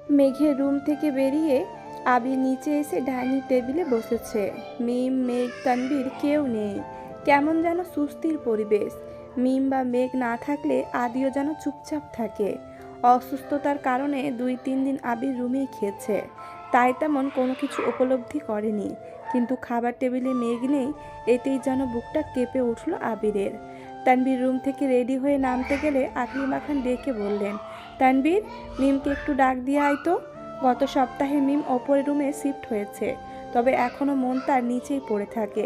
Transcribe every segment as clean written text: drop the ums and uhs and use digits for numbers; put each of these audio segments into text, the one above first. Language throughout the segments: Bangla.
মেঘের রুম থেকে বেরিয়ে আবির নিচে এসে ডাইনিং টেবিলে বসেছে। মিম, মেঘ, তানবীর কেউ নেই। কেমন যেন সুস্থির পরিবেশ। মিম বা মেঘ না থাকলে আদিও যেন চুপচাপ থাকে। অসুস্থতার কারণে 2-3 দিন আবির রুমেই খেয়েছে, তাই তেমন কোনো কিছু উপলব্ধি করেনি। কিন্তু খাবার টেবিলে মেঘ নেই, এতেই যেন বুকটা কেঁপে উঠল আবিরের। তানবীর রুম থেকে রেডি হয়ে নামতে গেলে আকলিমা খান ডেকে বললেন, তানবীর, মিমকে একটু ডাক দিয়ে আয় তো। গত সপ্তাহে মিম ওপরের রুমে শিফট হয়েছে, তবে এখনও মন তার নিচেই পড়ে থাকে।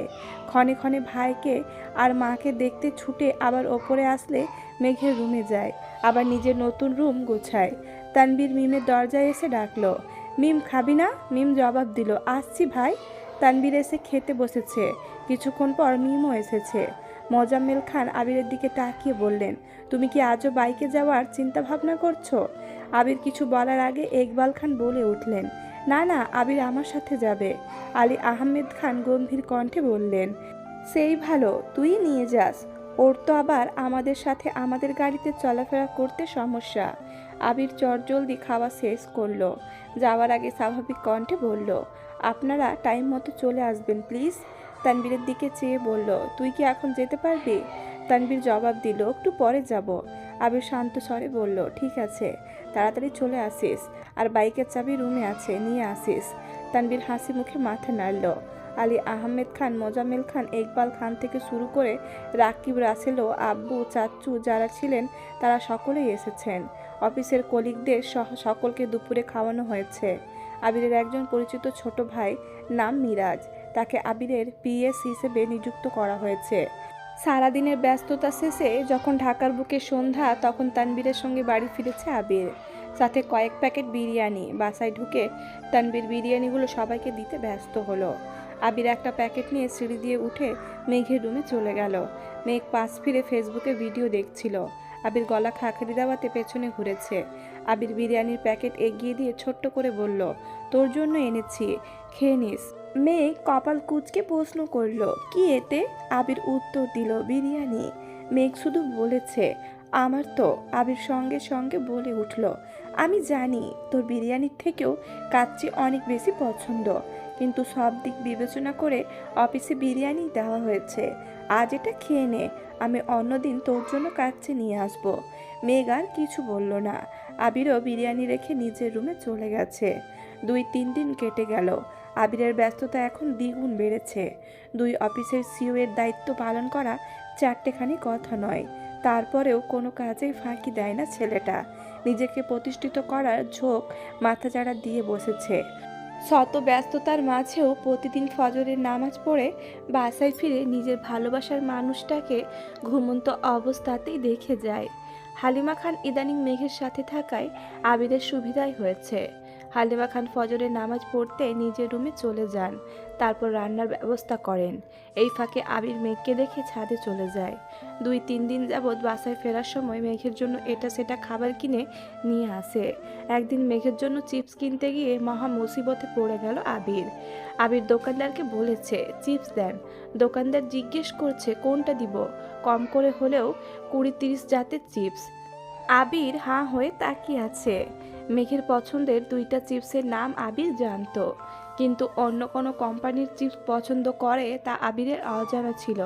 ক্ষণে ক্ষণে ভাইকে আর মাকে দেখতে ছুটে আবার ওপরে আসলে মেঘের রুমে যায়, আবার নিজের নতুন রুম গোছায়। তানবীর মিমের দরজায় এসে ডাকলো, মিম খাবি না? মিম জবাব দিল, আসছি ভাই। তানবীর এসে খেতে বসেছে। কিছুক্ষণ পর মিমও এসেছে। মোজাম্মেল খান আবিরের দিকে তাকিয়ে বললেন, তুমি কি আজও বাইকে যাওয়ার চিন্তা ভাবনা করছো? আবির কিছু বলার আগে ইকবাল খান বলে উঠলেন, না না, আবির আমার সাথে যাবে। আলী আহমেদ খান গম্ভীর কণ্ঠে বললেন, সেই ভালো, তুই নিয়ে যাস। ওর তো আবার আমাদের সাথে আমাদের গাড়িতে চলাফেরা করতে সমস্যা। আবির চটজলদি খাওয়া শেষ করলো। যাওয়ার আগে স্বাভাবিক কণ্ঠে বলল, আপনারা টাইম মতো চলে আসবেন প্লিজ। তানবীরের দিকে চেয়ে বলল, তুই কি এখন যেতে পারবি? তানবীর জবাব দিল, একটু পরে যাব। আবির শান্ত স্বরে বলল, ঠিক আছে, তাড়াতাড়ি চলে আসিস। আর বাইকের চাবি রুমে আছে, নিয়ে আসিস। তানবীর হাসি মুখে মাথা নাড়ল। আলী আহমেদ খান, মোজাম্মেল খান, ইকবাল খান থেকে শুরু করে রাকিব, রাসেল ও আব্বু, চাচ্চু যারা ছিলেন তারা সকলেই এসেছেন। অফিসের কলিগদের সহ সকলকে দুপুরে খাওয়ানো হয়েছে। আবিরের একজন পরিচিত ছোট ভাই, নাম মিরাজ, তাকে আবিরের পিএস হিসেবে নিযুক্ত করা হয়েছে। সারাদিনের ব্যস্ততা শেষে যখন ঢাকার বুকে সন্ধ্যা, তখন তানবীরের সঙ্গে বাড়ি ফিরেছে আবির, সাথে কয়েক প্যাকেট বিরিয়ানি। বাসায় ঢুকে তানবীর বিরিয়ানিগুলো সবাইকে দিতে ব্যস্ত হলো। আবির একটা প্যাকেট নিয়ে সিঁড়ি দিয়ে উঠে মেঘের রুমে চলে গেল। মেঘ পাশ ফিরে ফেসবুকে ভিডিও দেখছিল। আবির গলা খাঁকড়ি দেওয়াতে পেছনে ঘুরেছে। আবির বিরিয়ানির প্যাকেট এগিয়ে দিয়ে ছোট্ট করে বলল, তোর জন্য এনেছি, খেয়ে নিস। মেঘ কপাল কুঁচকে প্রশ্ন করল, কি এতে? আবির উত্তর দিল, বিরিয়ানি। মেঘ শুধু বলেছে, আমার তো। আবির সঙ্গে সঙ্গে বলে উঠল, আমি জানি তোর বিরিয়ানির থেকেও কাচ্চি অনেক বেশি পছন্দ, কিন্তু সব দিক বিবেচনা করে অফিসে বিরিয়ানি দেওয়া হয়েছে। আজ এটা খেয়ে নে, আমি অন্যদিন তোর জন্য কাচ্চি নিয়ে আসবো। মেঘ আর কিছু বলল না। আবিরও বিরিয়ানি রেখে নিজের রুমে চলে গেছে। 2-3 দিন কেটে গেল। আবিরের ব্যস্ততা এখন দ্বিগুণ বেড়েছে। 2 অফিসের সিইও এর দায়িত্ব পালন করা চারটেখানি কথা নয়। তারপরেও কোনো কাজেই ফাঁকি দেয় না ছেলেটা। নিজেকে প্রতিষ্ঠিত করার ঝোঁক মাথাচাড়া দিয়ে বসেছে। শত ব্যস্ততার মাঝেও প্রতিদিন ফজরের নামাজ পড়ে বাসায় ফিরে নিজের ভালোবাসার মানুষটাকে ঘুমন্ত অবস্থাতেই দেখে যায়। হালিমা খান ইদানিং মেঘের সাথে থাকায় আবিরের সুবিধাই হয়েছে। হালিমা খান ফজরের নামাজ পড়তে নিজের রুমে চলে যান, তারপর রান্নার ব্যবস্থা করেন। এই ফাঁকে আবির মেঘকে দেখে ছাদে চলে যায়। 2-3 দিন যাবৎ বাসায় ফেরার সময় মেঘের জন্য এটা সেটা খাবার কিনে নিয়ে আসে। একদিন মেঘের জন্য চিপস কিনতে গিয়ে মহা মুসিবতে পড়ে গেল আবির। আবির দোকানদারকে বলেছে চিপস দেন। দোকানদার জিজ্ঞেস করছে কোনটা দিব, কম করে হলেও 20-30 জাতের চিপস। আবির হাঁ হয়ে তাকিয়ে আছে। মেঘের পছন্দের 2টা চিপসের নাম আবির জানতো, কিন্তু অন্য কোনো কোম্পানির চিপস পছন্দ করে তা আবিরের অজানা ছিল।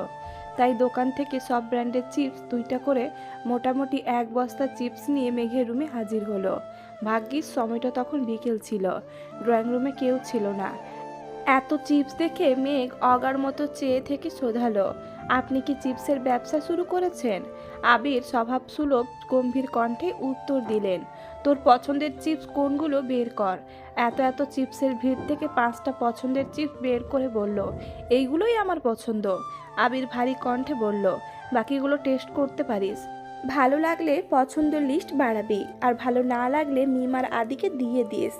তাই দোকান থেকে সব ব্র্যান্ডের চিপস 2টা করে মোটামুটি 1 বস্তা চিপস নিয়ে মেঘের রুমে হাজির হলো। ভাগ্যিস সময়টা তখন বিকেল ছিল, ড্রয়িং রুমে কেউ ছিল না। এত চিপস দেখে মেঘ অগার মতো চেয়ে থেকে শোধালো, আপনি কি চিপসের ব্যবসা শুরু করেছেন? আবির স্বভাবসুলভ গম্ভীর কণ্ঠে উত্তর দিলেন, তোর পছন্দের চিপস কোনগুলো বের কর। এত এত চিপসের ভিড় থেকে 5টা পছন্দের চিপস বের করে বলল, এইগুলোই আমার পছন্দ। আবির ভারী কণ্ঠে বলল, বাকিগুলো টেস্ট করতে পারিস, ভালো লাগলে পছন্দ লিস্ট বাড়াবি, আর ভালো না লাগলে মিম আর আদিকে দিয়ে দিস।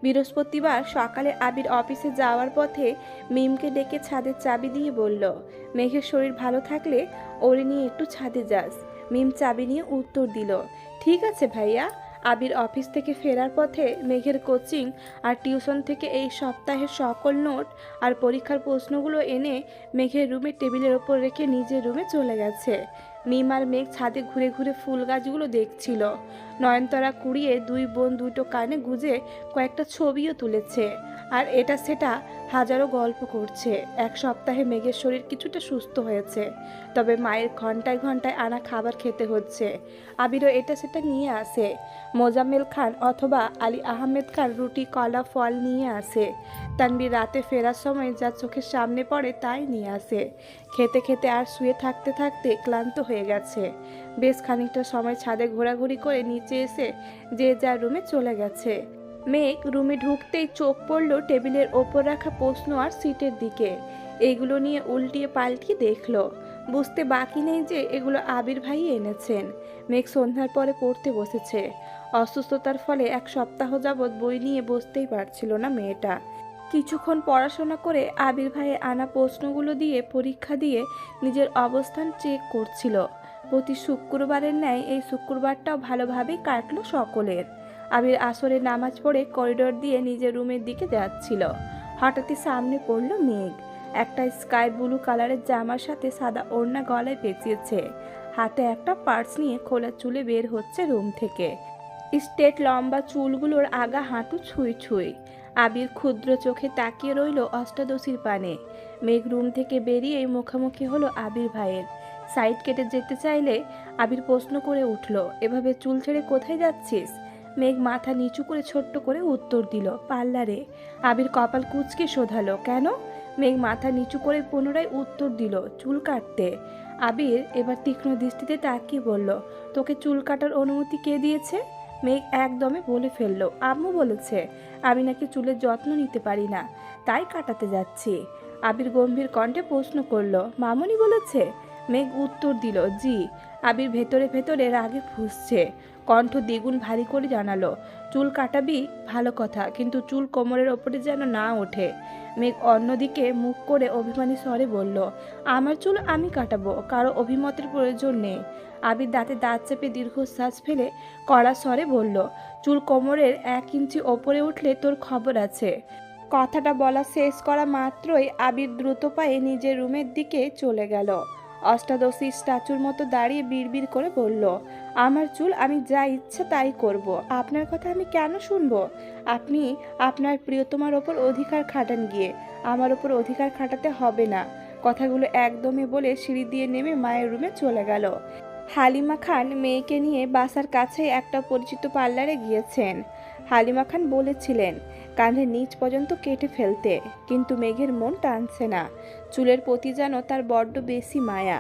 বৃহস্পতিবার সকালে আবির অফিসে যাওয়ার পথে মিমকে ডেকে ছাদের চাবি দিয়ে বলল, মেঘের শরীর ভালো থাকলে ওরে নিয়ে একটু ছাদে যাস। মিম চাবি নিয়ে উত্তর দিল, ঠিক আছে ভাইয়া। আবির অফিস থেকে ফেরার পথে মেঘের কোচিং আর টিউশন থেকে এই সপ্তাহের সকল নোট আর পরীক্ষার প্রশ্নগুলো এনে মেঘের রুমে টেবিলের ওপর রেখে নিজের রুমে চলে গেছে। মিম আর মেঘ ছাদে ঘুরে ঘুরে ফুল গাছগুলো দেখছিল। নয়নতারা কুড়িয়ে দুই বোন দুটো কানে গুজে কয়েকটা ছবিও তুলেছে, আর এটা সেটা হাজারো গল্প করছে। এক সপ্তাহে মেঘের শরীর কিছুটা সুস্থ হয়েছে, তবে মায়ের ঘন্টায় ঘন্টায় আনা খাবার খেতে হচ্ছে। আবিরও এটা সেটা নিয়ে আসে। মোজাম্মেল খান অথবা আলী আহমেদ খান রুটি, কলা, ফল নিয়ে আসে। তানবীর রাতে ফেরার সময় যা চোখের সামনে পড়ে তাই নিয়ে আসে। খেতে খেতে আর শুয়ে থাকতে থাকতে ক্লান্ত হয়ে গেছে। বেশ খানিকটা সময় ছাদে ঘোরাঘুরি করে নিচে এসে যে যার রুমে চলে গেছে। মেঘ রুমে ঢুকতেই চোখ পড়ল টেবিলের ওপর রাখা প্রশ্ন আর সিটের দিকে। এইগুলো নিয়ে উল্টিয়ে পাল্টিয়ে দেখলো। বুঝতে বাকি নেই যে এগুলো আবির ভাই এনেছেন। মেঘ সন্ধ্যার পরে পড়তে বসেছে। অসুস্থতার ফলে এক সপ্তাহ যাবৎ বই নিয়ে বসতেই পারছিল না মেয়েটা। কিছুক্ষণ পড়াশোনা করে আবির ভাইয়ের আনা প্রশ্নগুলো দিয়ে পরীক্ষা দিয়ে নিজের অবস্থান চেক করছিল। প্রতি শুক্রবারের ন্যায় এই শুক্রবারটাও ভালোভাবেই কাটলো সকলের। আবির আসরের নামাজ পড়ে করিডোর দিয়ে নিজের রুমের দিকে যাচ্ছিল। হঠাৎই সামনে পড়ল মেঘ। একটা স্কাই ব্লু কালারের জামার সাথে সাদা ওড়না গলায় পেঁচিয়েছে। হাতে একটা পার্স নিয়ে খোলা চুলে বের হচ্ছে রুম থেকে। স্ট্রেট লম্বা চুলগুলোর আগা হাঁটু ছুঁই ছুঁই। আবির ক্ষুদ্র চোখে তাকিয়ে রইল অষ্টাদশীর পানে। মেঘ রুম থেকে বেরিয়েই মুখোমুখি হলো আবির ভাইয়ের। সাইড কেটে যেতে চাইলে আবির প্রশ্ন করে উঠল, এভাবে চুল ছেড়ে কোথায় যাচ্ছিস? মেঘ মাথা নিচু করে ছোট্ট করে উত্তর দিল, পার্লারে। আবির কপাল কুঁচকে শোধালো, কেন? মেঘ মাথা নিচু করে পুনরায় উত্তর দিল, চুল কাটতে। আবির এবার তীক্ষ্ণ দৃষ্টিতে তাকিয়ে বলল, তোকে চুল কাটার অনুমতি কে দিয়েছে? মেঘ একদমে বলে ফেললো, আম্মু বলেছে আমি নাকি চুলের যত্ন নিতে পারি না, তাই কাটাতে যাচ্ছি। আবির গম্ভীর কণ্ঠে প্রশ্ন করলো, মামুনি বলেছে? মেঘ উত্তর দিল, জি। আবির ভেতরে ভেতরে রাগে ফুঁসছে। কণ্ঠ দ্বিগুণ ভারী করে জানালো, চুল কাটাবি ভালো কথা, কিন্তু চুল কোমরের ওপরে যেন না ওঠে। মেঘ অন্যদিকে মুখ করে অভিমানী স্বরে বলল, আমার চুল আমি কাটাবো, কারো অভিমতের প্রয়োজন নেই। আবির দাঁতে দাঁত চেপে দীর্ঘশ্বাস ফেলে কড়া স্বরে বলল, চুল কোমরের 1 ইঞ্চি ওপরে উঠলে তোর খবর আছে। কথাটা বলা শেষ করা মাত্রই আবির দ্রুত পায়ে নিজের রুমের দিকে চলে গেল। অষ্টাদশী স্ট্যাচুর মতো দাঁড়িয়ে বিড়বিড় করে বলল, আমার চুল আমি যা ইচ্ছা তাই করব, আপনার কথা আমি কেন শুনবো? আপনি আপনার প্রিয়তমার ওপর অধিকার খাটান গিয়ে, আমার ওপর অধিকার খাটাতে হবে না। কথাগুলো একদমই বলে সিঁড়ি দিয়ে নেমে মায়ের রুমে চলে গেল। হালিমা খান মেয়েকে নিয়ে বাসার কাছেই একটা পরিচিত পার্লারে গিয়েছেন। হালিমা খান বলেছিলেন কাঁধের নিচ পর্যন্ত কেটে ফেলতে, কিন্তু মেঘের মন টানছে না। চুলের প্রতি যেন তার বড্ড বেশি মায়া।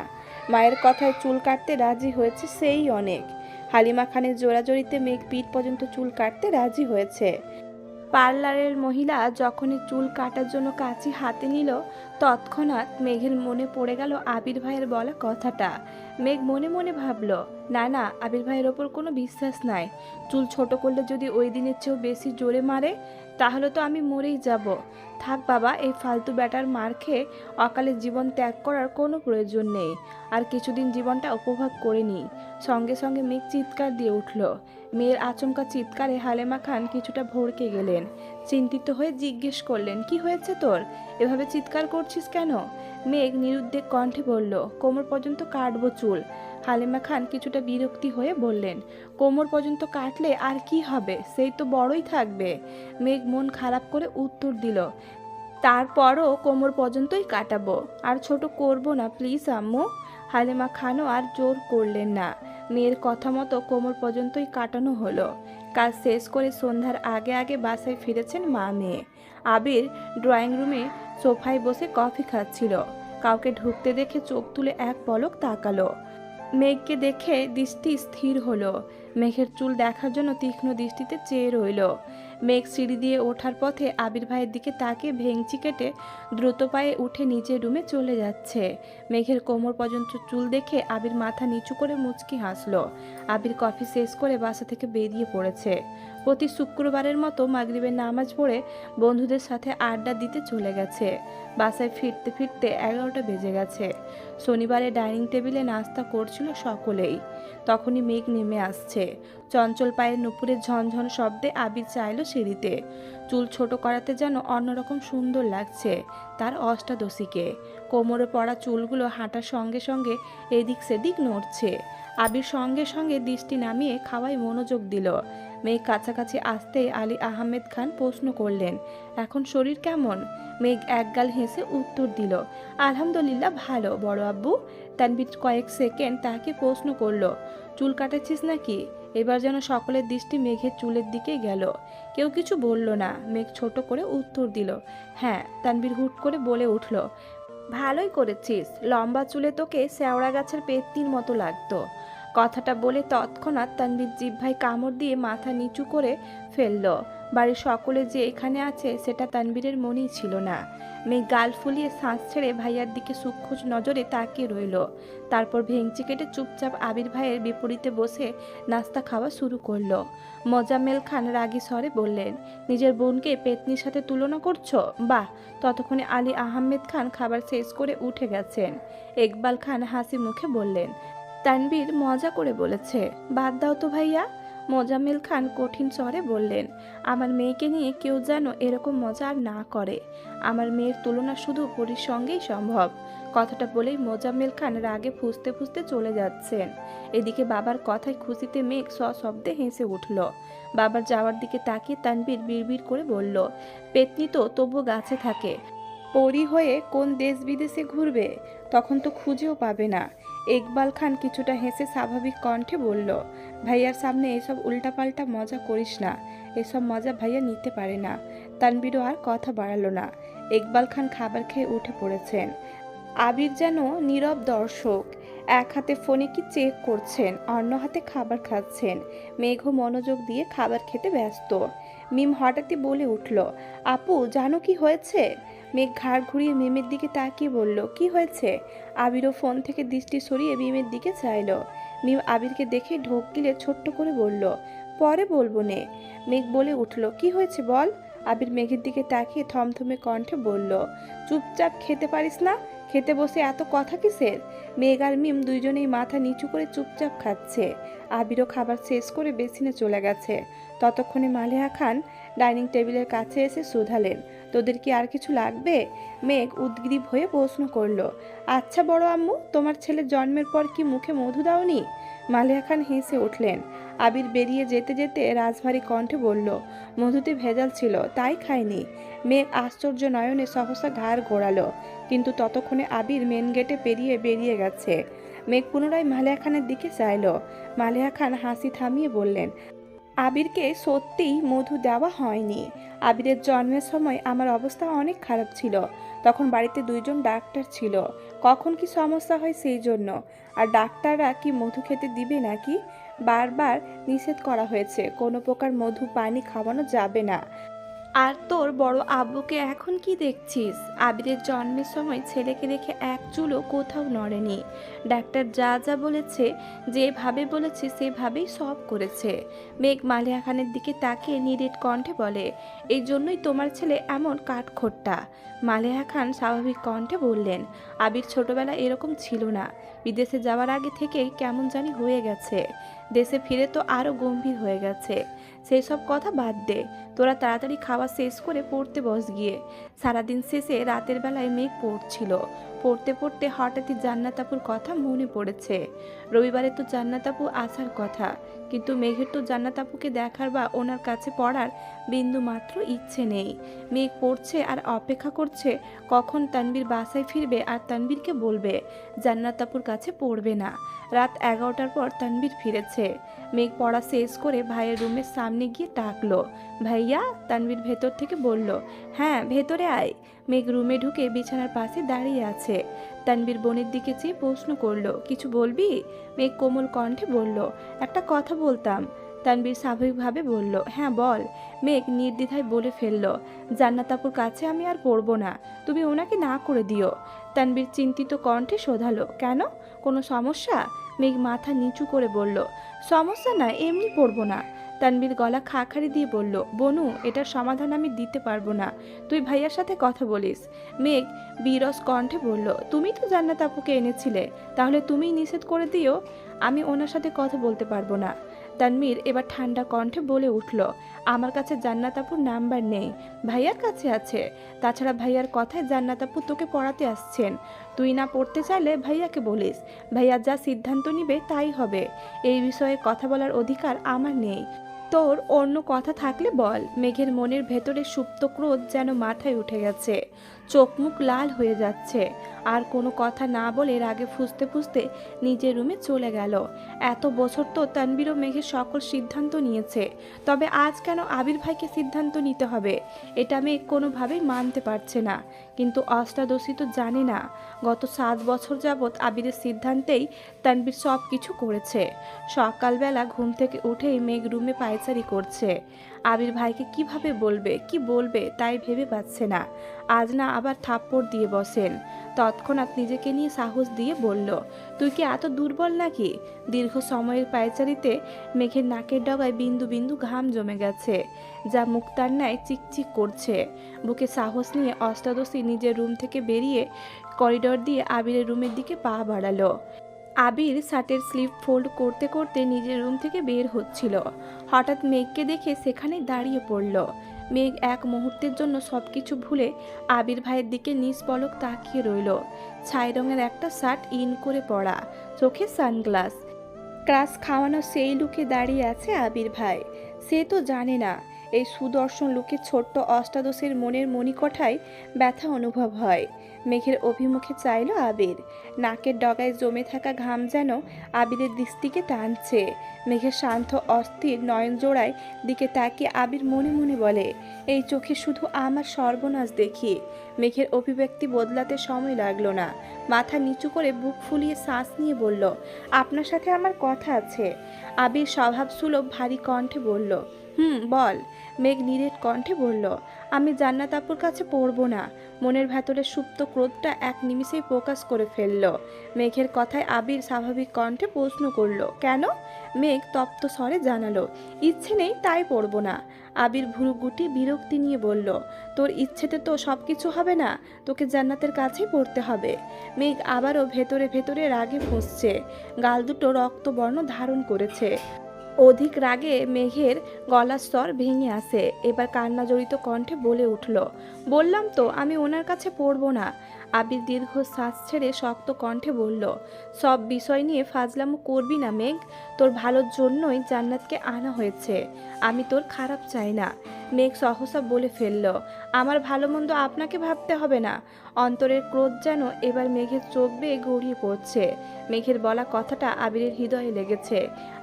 মায়ের কথায় চুল কাটতে রাজি হয়েছে সেই অনেক। হালিমা খানের জোরাজোরিতে মেঘ পিঠ পর্যন্ত চুল কাটতে রাজি হয়েছে। পার্লারের মহিলা যখনই চুল কাটার জন্য কাঁচি হাতে নিল, তৎক্ষণাৎ মেঘের মনে পড়ে গেল আবির ভাইয়ের বলা কথাটা। মেঘ মনে মনে ভাবল, না না, আবির ভাইয়ের ওপর কোনো বিশ্বাস নাই। চুল ছোট করলে যদি ওই দিনের চেয়েও বেশি জোরে মারে, তাহলে তো আমি মরেই যাব। থাক বাবা, এই ফালতু ব্যাটার মার খেয়ে অকালে জীবন ত্যাগ করার কোনো প্রয়োজন নেই। আর কিছুদিন জীবনটা উপভোগ করে নিই। সঙ্গে সঙ্গে মেঘ চিৎকার দিয়ে উঠল। মেয়ের আচমকা চিৎকারে হালিমা খান কিছুটা ভড়কে গেলেন। চিন্তিত হয়ে জিজ্ঞেস করলেন, কি হয়েছে তোর? এভাবে চিৎকার করছিস কেন? মেঘ নিরুদ্বেগ কণ্ঠে বলল, কোমর পর্যন্ত কাটবো চুল। হালিমা খান কিছুটা বিরক্তি হয়ে বললেন, কোমর পর্যন্ত কাটলে আর কি হবে, সেই তো বড়ই থাকবে। মেঘ মন খারাপ করে উত্তর দিল, তারপরও কোমর পর্যন্তই কাটাবো, আর ছোট করব না প্লিজ আম্মু। হালিমা খানও আর জোর করলেন না। মেয়ের কথা মতো কোমর পর্যন্তই কাটানো হলো। কাজ শেষ করে সন্ধ্যার আগে আগে বাসায় ফিরেছেন মা মেয়ে। আবির ড্রয়িং রুমে সোফায় বসে কফি খাচ্ছিল। কাউকে ঢুকতে দেখে চোখ তুলে এক পলক তাকালো। মেঘকে দেখে দৃষ্টি স্থির হলো। মেঘের চুল দেখার জন্য তীক্ষ্ণ দৃষ্টিতে চেয়ে রইল। মেঘ সিঁড়ি দিয়ে ওঠার পথে আবির ভাইয়ের দিকে তাকিয়ে ভেঙচি কেটে দ্রুত পায়ে উঠে নিচের রুমে চলে যাচ্ছে। মেঘের কোমর পর্যন্ত চুল দেখে আবির মাথা নিচু করে মুচকি হাসলো। আবির কফি শেষ করে বাসা থেকে বেরিয়ে পড়েছে। প্রতি শুক্রবারের মতো মাগরিবের নামাজ পড়ে বন্ধুদের সাথে আড্ডা দিতে চলে গেছে। বাসায় ফিরতে ফিরতে 11টা বেজে গেছে। শনিবারে ডাইনিং টেবিলে নাস্তা করছিল সকলেই। তখনই মেঘ নেমে আসছে। যাচ্ছে। চঞ্চল পায়ের নুপুরের ঝনঝন শব্দে আবির চাইল সিঁড়িতে। চুল ছোট করাতে যেন অন্যরকম সুন্দর লাগছে তার অষ্টাদশীকে। কোমরে পড়া চুলগুলো হাঁটার সঙ্গে সঙ্গে এদিক সেদিক নড়ছে। আবির সঙ্গে সঙ্গে দৃষ্টি নামিয়ে খাওয়ায় মনোযোগ দিল। মেঘ কাছাকাছি আসতেই আলী আহমেদ খান প্রশ্ন করলেন, এখন শরীর কেমন? মেঘ একগাল হেসে উত্তর দিল, আলহামদুলিল্লাহ ভালো বড় আব্বু। তানবীর কয়েক সেকেন্ড তাকে প্রশ্ন করলো, চুল কাটাচ্ছিস নাকি? এবার যেন সকলের দৃষ্টি মেঘের চুলের দিকে গেল। কেউ কিছু বলল না। মেঘ ছোট করে উত্তর দিল, হ্যাঁ। তানবীর হুট করে বলে উঠল, ভালোই করেছিস, লম্বা চুলে তোকে শেওড়া গাছের পেত্তির মতো লাগতো। কথাটা বলে তৎক্ষণাৎ তানবীর জিহ্বায় কামড় দিয়ে মাথা নিচু করে ফেলল। বাড়ির সকলে যে এখানে আছে সেটা তানবীরের মনেই ছিল না। মেয়ে গাল ফুলিয়ে শ্বাস ছেড়ে ভাইয়ার দিকে সূক্ষ্ম নজরে তাকিয়ে রইল। তারপর ভেঙচি কেটে চুপচাপ আবির ভাইয়ের বিপরীতে বসে নাস্তা খাওয়া শুরু করলো। মোজাম্মেল খান রাগী স্বরে বললেন, নিজের বোনকে পেতনির সাথে তুলনা করছো? বাহ। ততক্ষণে আলী আহমেদ খান খাবার শেষ করে উঠে গেছেন। ইকবাল খান হাসি মুখে বললেন, তানবীর মজা করে বলেছে, বাদ দাও তো ভাইয়া। মোজাম্মেল খান কঠিন স্বরে বললেন, আমার মেয়েকে নিয়ে কেউ যেন এরকম মজা আর না করে। আমার মেয়ের তুলনা শুধু পরীর সঙ্গেই সম্ভব। কথাটা বলেই মোজাম্মেল খান রাগে ফুঁসতে ফুঁসতে চলে যাচ্ছেন। এদিকে বাবার কথায় খুশিতে মেঘ সশব্দে হেসে উঠল। বাবার যাওয়ার দিকে তাকিয়ে তানবীর বিড়বিড় করে বলল, পেতনি তো তবু গাছে থাকে, পরী হয়ে কোন দেশ বিদেশে ঘুরবে, তখন তো খুঁজেও পাবে না। ইকবাল খান কিছুটা হেসে স্বাভাবিক কণ্ঠে বলল, ভাইয়ার সামনে এসব উল্টাপাল্টা মজা করিস না, এসব মজা ভাইয়া নিতে পারে না। তানবীরও আর কথা বাড়ালো না। ইকবাল খান খাবার খেয়ে উঠে পড়েছেন। আবির যেন নীরব দর্শক, এক হাতে ফোনে কি চেক করছেন, অন্য হাতে খাবার খাচ্ছেন। মেঘও মনোযোগ দিয়ে খাবার খেতে ব্যস্ত। মিম হঠাৎই বলে উঠল, আপু জানো কি হয়েছে? মেঘ ঘাড় ঘুরিয়ে মিমের দিকে তাকিয়ে বলল, কি হয়েছে? আবিরও ফোন থেকে দৃষ্টি সরিয়ে মিমের দিকে চাইল। মিম আবিরকে দেখে ঢোক গিলে ছোট্ট করে বলল, পরে বলবো নে। মেঘ বলে উঠল, কি হয়েছে বল। আবির মেঘের দিকে তাকিয়ে থমথমে কণ্ঠে বলল, চুপচাপ খেতে পারিস না? খেতে বসে এত কথা কিসের? মেঘ আর মিম দুইজনেই মাথা নিচু করে চুপচাপ খাচ্ছে। আবিরও খাবার শেষ করে বেসিনে চলে গেছে। ততক্ষণে মালিহা খান ডাইনিং টেবিলের কাছে এসে শুধালেন, তোদের কি আর কিছু লাগবে? মেঘ উদ্গ্রীব হয়ে প্রশ্ন করলো, আচ্ছা বড় আম্মু, তোমার ছেলে জন্মের পর কি মুখে মধু দাওনি? মালিহা খান হেসে উঠলেন। আবির বেরিয়ে যেতে যেতে রাজভারী কণ্ঠে বলল, মধুতে ভেজাল ছিল তাই খায়নি। মেঘ আশ্চর্য নয়নে সহসা ঘাড় ঘোরালো, কিন্তু ততক্ষণে আবির মেন গেটে পেরিয়ে বেরিয়ে গেছে। মেঘ পুনরায় মালিহা খানের দিকে চাইল। মালিহা খান হাসি থামিয়ে বললেন, আবিরকে সত্যিই মধু দেওয়া হয়নি। আবিরের জন্মের সময় আমার অবস্থা অনেক খারাপ ছিল। তখন বাড়িতে দুইজন ডাক্তার ছিল, কখন কি সমস্যা হয় সেই জন্য। আর ডাক্তাররা কি মধু খেতে দিবে নাকি? বারবার নিষেধ করা হয়েছে, কোনো প্রকার মধু পানি খাওয়ানো যাবে না। আর তোর বড় আব্বুকে এখন কি দেখছিস? আবিরের জন্মের সময় ছেলেকে রেখে এক চুলও কোথাও নড়েনি। ডাক্তার যা যা বলেছে, যেভাবে বলেছে সেভাবেই সব করেছে। মেঘ মালিহা খানের দিকে তাকিয়ে নিরেট কণ্ঠে বলে, এই জন্যই তোমার ছেলে এমন কাঠখোট্টা। মালিহা খান স্বাভাবিক কণ্ঠে বললেন, আবির ছোটবেলা এরকম ছিল না, বিদেশে যাওয়ার আগে থেকেই কেমন জানি হয়ে গেছে। দেশে ফিরে তো আরও গম্ভীর হয়ে গেছে। সেই সব কথা বাদ দে, তোরা তাড়াতাড়ি খাওয়া শেষ করে পড়তে বস গিয়ে। সারাদিন শেষে রাতের বেলায় মেঘ পড়ছিল। পড়তে পড়তে হঠাৎই জান্নাত আপুর কথা মনে পড়েছে। রবিবারে তো জান্নাত আপু আসার কথা, কিন্তু মেঘের তো জান্নাত আপুকে দেখার বা ওনার কাছে পড়ার বিন্দু মাত্র ইচ্ছে নেই। মেঘ পড়ছে আর অপেক্ষা করছে কখন তানবীর বাসায় ফিরবে আর তানবীরকে বলবে জান্নাত আপুর কাছে পড়বে না। রাত 11টার পর তানবীর ফিরেছে। মেঘ পড়া শেষ করে ভাইয়ের রুমের সামনে গিয়ে ডাকলো, ভাইয়া। তানবীর ভেতর থেকে বলল, হ্যাঁ ভেতরে আয়। মেঘ রুমে ঢুকে বিছানার পাশে দাঁড়িয়ে আছে। তানবীর বোনের দিকে চেয়ে প্রশ্ন করলো, কিছু বলবি? মেঘ কোমল কণ্ঠে বলল, একটা কথা বলতাম। তানবীর স্বাভাবিকভাবে বলল, হ্যাঁ বল। মেঘ নির্দ্বিধায় বলে ফেলল, জান্নাত আপুর কাছে আমি আর পড়বো না, তুমি ওনাকে না করে দিও। তানবীর চিন্তিত কণ্ঠে শোধালো, কেন, কোনো সমস্যা? মেঘ মাথা নিচু করে বলল, সমস্যা না, এমনি পড়বো না। তানবীর গলা খাখারি দিয়ে বলল, বনু, এটার সমাধান আমি দিতে পারবো না, তুই ভাইয়ার সাথে কথা বলিস। মেঘ বিরস কণ্ঠে বলল, তুমি তো জান্নাত আপুকে এনেছিলে, তাহলে তুমিই নিষেধ করে দিও। আমি ওনার সাথে কথা বলতে পারবো না। তানভীর এবার ঠান্ডা কণ্ঠে বলে উঠল, আমার কাছে জান্নাত আপুর নাম্বার নেই, ভাইয়ার কাছে আছে। তাছাড়া ভাইয়ার কথায় জান্নাত আপু তোকে পড়াতে আসছেন। তুই না পড়তে চাইলে ভাইয়াকে বলিস, ভাইয়া যা সিদ্ধান্ত নিবে তাই হবে। এই বিষয়ে কথা বলার অধিকার আমার নেই। তোর অন্য কথা থাকলে বল। মেঘের মনের ভেতরে সুপ্ত ক্রোধ যেন মাথায় উঠে গেছে, চোখ মুখ লাল হয়ে যাচ্ছে। আর কোনো কথা না বলে রাগে ফুঁসতে ফুঁসতে নিজের রুমে চলে গেল। এত বছর তো তানভীর ও মেঘের সকল সিদ্ধান্ত নিয়েছে, তবে আজ কেন আবির ভাইকে সিদ্ধান্ত নিতে হবে? এটা মেঘ কোনোভাবেই মানতে পারছে না। কিন্তু অষ্টাদশী তো জানে না, গত 7 বছর যাবৎ আবিরের সিদ্ধান্তেই তানভীর সব কিছু করেছে। সকালবেলা ঘুম থেকে উঠেই মেঘ রুমে পায়চারি করছে। আবির ভাইকে কিভাবে বলবে, কি বলবে তাই ভেবে পাচ্ছে না। আজ না আবার থাপ্পড় দিয়ে বসেন। তৎক্ষণাৎ নিজেকে নিয়ে সাহস দিয়ে বলল, তুই কি এত দুর্বল নাকি? দীর্ঘ সময়ের পায়চারিতে মেঘের নাকের ডগায় বিন্দু বিন্দু ঘাম জমে গেছে, যা মুক্তার ন্যায় চিকচিক করছে। বুকে সাহস নিয়ে অষ্টাদশী নিজের রুম থেকে বেরিয়ে করিডোর দিয়ে আবিরের রুমের দিকে পা বাড়ালো। আবির শার্টের স্লিভ ফোল্ড করতে করতে নিজের রুম থেকে বের হচ্ছিল। হঠাৎ মেঘকে দেখে সেখানে দাঁড়িয়ে পড়ল। মেঘ এক মুহূর্তের জন্য সবকিছু ভুলে আবির ভাইয়ের দিকে নিষ্পলক তাকিয়ে রইল। ছাই রঙের একটা শার্ট ইন করে পরা, চোখে সানগ্লাস, ক্রাশ খাওয়ানো সেই লুকে দাঁড়িয়ে আছে আবির ভাই। সে তো জানে না এই সুদর্শন লুকে ছোট্ট অষ্টাদশের মনের মণিকোঠায় ব্যথা অনুভব হয়। মেঘের অভিমুখে চাইল আবির। নাকের ডগায় জমে থাকা ঘাম যেন আবিরের দৃষ্টিকে টানছে। মেঘের শান্ত অস্থির নয়ন জোড়ায় দিকে তাকিয়ে আবির মনে মনে বলে, এই চোখে শুধু আমার সর্বনাশ দেখি। মেঘের অভিব্যক্তি বদলাতে সময় লাগলো না। মাথা নিচু করে বুক ফুলিয়ে শ্বাস নিয়ে বলল, আপনার সাথে আমার কথা আছে। আবির স্বভাবসুলভ ভারী কণ্ঠে বলল, বল। মেঘ নিরেট কণ্ঠে বলল, আমি জান্নাত আপুর কাছে পড়বো না। মনের ভেতরে সুপ্ত ক্রোধটা এক নিমিষেই প্রকাশ করে ফেলল। মেঘের কথায় আবির স্বাভাবিক কণ্ঠে প্রশ্ন করল, কেন? মেঘ তপ্ত স্বরে জানালো, ইচ্ছে নেই তাই পড়বো না। আবির ভুরুগুটি বিরক্তি নিয়ে বলল, তোর ইচ্ছেতে তো সব কিছু হবে না, তোকে জান্নাতের কাছেই পড়তে হবে। মেঘ আবারও ভেতরে ভেতরে রাগে ফুঁসছে, গাল দুটো রক্তবর্ণ ধারণ করেছে। অধিক রাগে মেঘের গলার স্বর ভেঙে আসে। এবার কান্না জড়িত কণ্ঠে বলে উঠল, বললাম তো আমি ওনার কাছে পড়ব না। আবির দীর্ঘ শ্বাস ছেড়ে শক্ত কণ্ঠে বলল, সব বিষয় নিয়ে ফাজলামো করবি না মেঘ। তোর ভালোর জন্যই জান্নাতকে আনা হয়েছে, আমি তোর খারাপ চাই না। মেঘ সহসা বলে ফেলল, আমার ভালো মন্দ আপনাকে ভাবতে হবে না। অন্তরের ক্রোধ যেন এবার মেঘের চোখ বেয়ে গড়িয়ে পড়ছে। মেঘের বলা কথাটা আবিরের হৃদয়ে লেগেছে।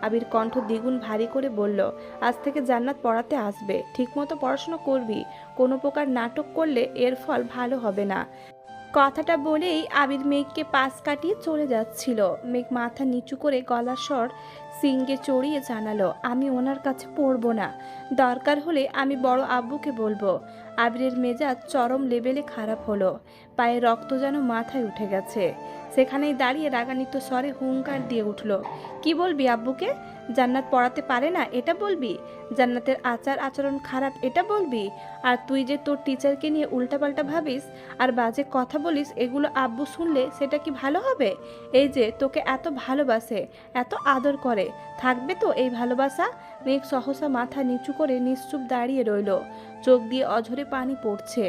আবির কণ্ঠ দ্বিগুণ ভারী করে বলল, আজ থেকে জান্নাত পড়াতে আসবে, ঠিকমতো পড়াশোনা করবি। কোনো প্রকার নাটক করলে এর ফল ভালো হবে না। কথাটা বলেই আবির মেঘকে পাশ কাটিয়ে চলে যাচ্ছিল। মেঘ মাথা নিচু করে গলার স্বর সিঙ্গে চড়িয়ে জানালো, আমি ওনার কাছে পড়বো না। দরকার হলে আমি বড় আব্বুকে বলবো। আবিরের মেজাজ চরম লেভেলে খারাপ হলো। পায়ে রক্ত যেন মাথায় উঠে গেছে। সেখানেই দাঁড়িয়ে রাগান্বিত স্বরে হুঙ্কার দিয়ে উঠল, কি বলবি আব্বুকে? জান্নাত পড়াতে পারে না এটা বলবি? জান্নাতের আচার আচরণ খারাপ এটা বলবি? আর তুই যে তোর টিচারকে নিয়ে উল্টাপাল্টা ভাবিস আর বাজে কথা বলিস, এগুলো আব্বু শুনলে সেটা কি ভালো হবে? এই যে তোকে এত ভালোবাসে, এত আদর করে, থাকবে তো এই ভালোবাসা? মেঘ সহসা মাথা নিচু করে নিশ্চুপ দাঁড়িয়ে রইল। চোখ দিয়ে অঝরে পানি পড়ছে।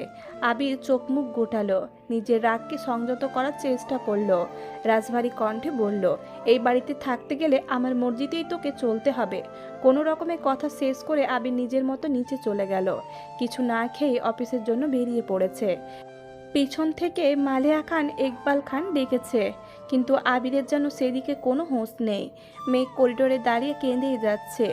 আবির চোখ মুখ গোটালো, নিজের রাগকে সংযত করার চেষ্টা করলো। রাজভারী কণ্ঠে বলল, এই বাড়িতে থাকতে গেলে আমার মর্জিতেই তোকে চলতে হবে। কোনো রকমের কথা শেষ করে আবির নিজের মতো নিচে চলে গেল। কিছু না খেয়ে অফিসের জন্য বেরিয়ে পড়েছে। পিছন থেকে মালেহা খান, ইকবাল খান ডেকেছে, কিন্তু আবিরের যেন সেদিকে কোনো হোঁশ নেই। মেঘ করিডোরে দাঁড়িয়ে কেঁদেই যাচ্ছে।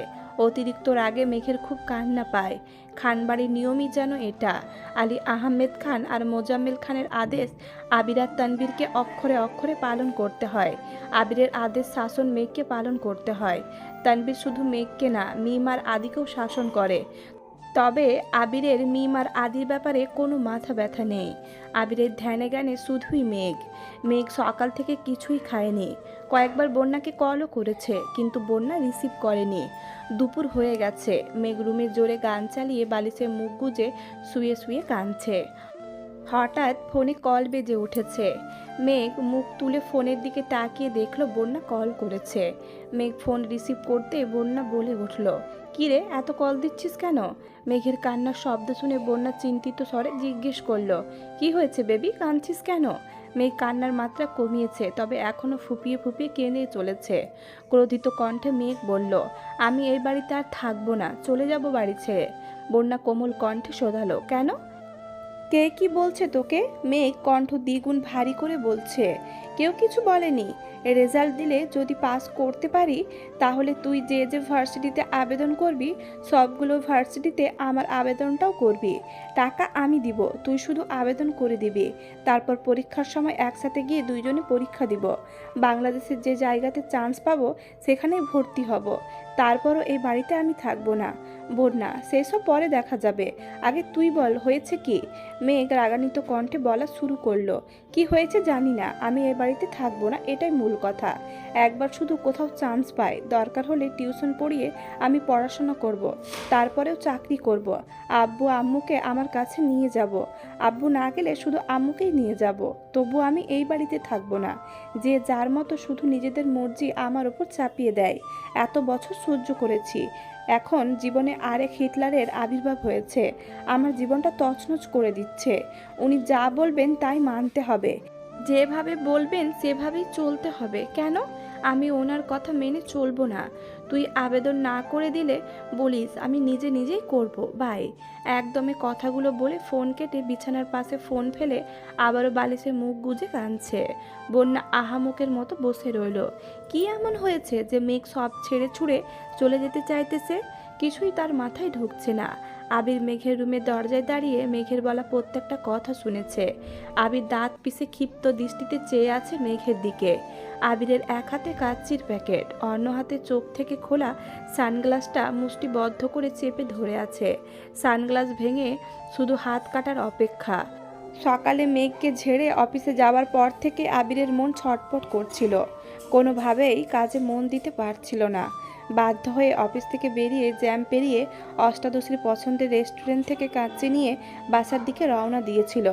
অতিরিক্ত রাগে মেঘের খুব কান্না পায়। খানবাড়ির নিয়মই যেন এটা। আলী আহমেদ খান আর মোজাম্মেল খানের আদেশ আবির আর তানভীরকে অক্ষরে অক্ষরে পালন করতে হয়। আবিরের আদেশ শাসন মেঘকে পালন করতে হয়। তানভীর শুধু মেঘকে না, মিম আর আদিকেও শাসন করে। তবে আবিরের মিম আর আদির ব্যাপারে কোনো মাথা ব্যথা নেই। আবিরের ধ্যানে জ্ঞানে শুধুই মেঘ। মেঘ সকাল থেকে কিছুই খায়নি। কয়েকবার বন্যাকে কলও করেছে, কিন্তু বন্যা রিসিভ করেনি। দুপুর হয়ে গেছে। মেঘ রুমে জোরে গান চালিয়ে বালিশে মুখ গুজে শুয়ে শুয়ে কাঁদছে। হঠাৎ ফোনে কল বেজে উঠেছে। মেঘ মুখ তুলে ফোনের দিকে তাকিয়ে দেখলো বন্যা কল করেছে। মেঘ ফোন রিসিভ করতে বন্যা বলে উঠল, কিরে এত কল দিচ্ছিস কেন? মেঘের কান্নার শব্দ শুনে বন্যা চিন্তিত স্বরে জিজ্ঞেস করলো, কি হয়েছে বেবি, কাঁদছিস কেন? মেঘ কান্নার মাত্রা কমিয়েছে, তবে এখনো ফুপিয়ে ফুপিয়ে কেঁদে চলেছে। ক্রোধিত কণ্ঠে মেঘ বলল, আমি এই বাড়িতে আর থাকবো না, চলে যাব বাড়ি ছেড়ে। বন্যা কোমল কণ্ঠে শোধালো, কেন? কে কি বলছে তোকে? মেঘ কণ্ঠ দ্বিগুণ ভারী করে বলছে, কেউ কিছু বলেনি। রেজাল্ট দিলে যদি পাস করতে পারি তাহলে তুই যে যে ভার্সিটিতে আবেদন করবি সবগুলো ভার্সিটিতে আমার আবেদনটাও করবি। টাকা আমি দিব, তুই শুধু আবেদন করে দিবি। তারপর পরীক্ষার সময় একসাথে গিয়ে দুইজনে পরীক্ষা দিব। বাংলাদেশের যে জায়গাতে চান্স পাবো সেখানেই ভর্তি হব। তারপরও এই বাড়িতে আমি থাকবো না। বন্যা, সেসব পরে দেখা যাবে, আগে তুই বল হয়েছে কি? মেঘ রাগান্বিত কণ্ঠে বলা শুরু করলো, কি হয়েছে জানি না, আমি এ বাড়িতে থাকবো না, এটাই মূল কথা। একবার শুধু কোথাও চান্স পাই, দরকার হলে টিউশন পড়িয়ে আমি পড়াশোনা করব। তারপরেও চাকরি করব। আব্বু আম্মুকে আমার কাছে নিয়ে যাব। আব্বু না গেলে শুধু আম্মুকেই নিয়ে যাব। তবু আমি এই বাড়িতে থাকবো না। যে যার মতো শুধু নিজেদের মর্জি আমার ওপর চাপিয়ে দেয়। এত বছর সহ্য করেছি, এখন জীবনে আরেক হিটলারের আবির্ভাব হয়েছে। আমার জীবনটা তছনছ করে দিচ্ছে। উনি যা বলবেন তাই মানতে হবে, যেভাবে বলবেন সেভাবেই চলতে হবে। কেন আমি ওনার কথা মেনে চলবো না? তুই আবেদন না করে দিলে বলিস, আমি নিজে নিজেই করব। বাই। একদমে কথাগুলো বলে ফোন কেটে বিছানার পাশে ফোন ফেলে আবারও বালিশে মুখ গুজে কাঁদছে। বন্যা আহামুকের মতো বসে রইল। কি এমন হয়েছে যে মেঘ সব ছেড়ে ছুড়ে চলে যেতে চাইতেছে? কিছুই তার মাথায় ঢুকছে না। আবির মেঘের রুমে দরজায় দাঁড়িয়ে মেঘের বলা প্রত্যেকটা কথা শুনেছে। আবির দাঁত পিষে ক্ষিপ্ত দৃষ্টিতে চেয়ে আছে মেঘের দিকে। আবিরের এক হাতে কাচ্চির প্যাকেট, অন্য হাতে চোখ থেকে খোলা সানগ্লাসটা মুষ্টিবদ্ধ করে চেপে ধরে আছে। সানগ্লাস ভেঙে শুধু হাত কাটার অপেক্ষা। সকালে মেঘকে ঝেড়ে অফিসে যাওয়ার পর থেকে আবিরের মন ছটফট করছিল। কোনোভাবেই কাজে মন দিতে পারছিল না। বাধ্য হয়ে অফিস থেকে বেরিয়ে জ্যাম পেরিয়ে অষ্টাদশীর পছন্দের রেস্টুরেন্ট থেকে কাচ্চি নিয়ে বাসার দিকে রওনা দিয়েছিল।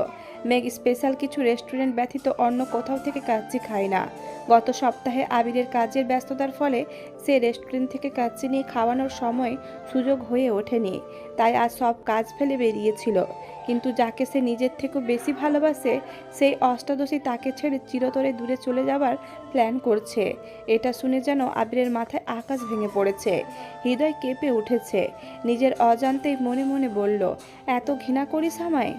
মেঘ স্পেশাল কিছু রেস্টুরেন্ট ব্যতীত অন্য কোথাও থেকে কাচ্চি খায় না। গত সপ্তাহে আবিরের কাজের ব্যস্ততার ফলে সে রেস্টুরেন্ট থেকে কাচ্চি নিয়ে খাওয়ানোর সময় সুযোগ হয়ে ওঠেনি। তাই আজ সব কাজ ফেলে বেরিয়েছিল। কিন্তু যাকে সে নিজের থেকেও বেশি ভালোবাসে সেই অষ্টাদশী তাকে ছেড়ে চিরতরে দূরে চলে যাবার প্ল্যান করছে। এটা শুনে যেন আবিরের মাথায় আকাশ ভেঙে পড়েছে, হৃদয় কেঁপে উঠেছে। নিজের অজান্তেই মনে মনে বলল, এত ঘৃণা করিস আমায়?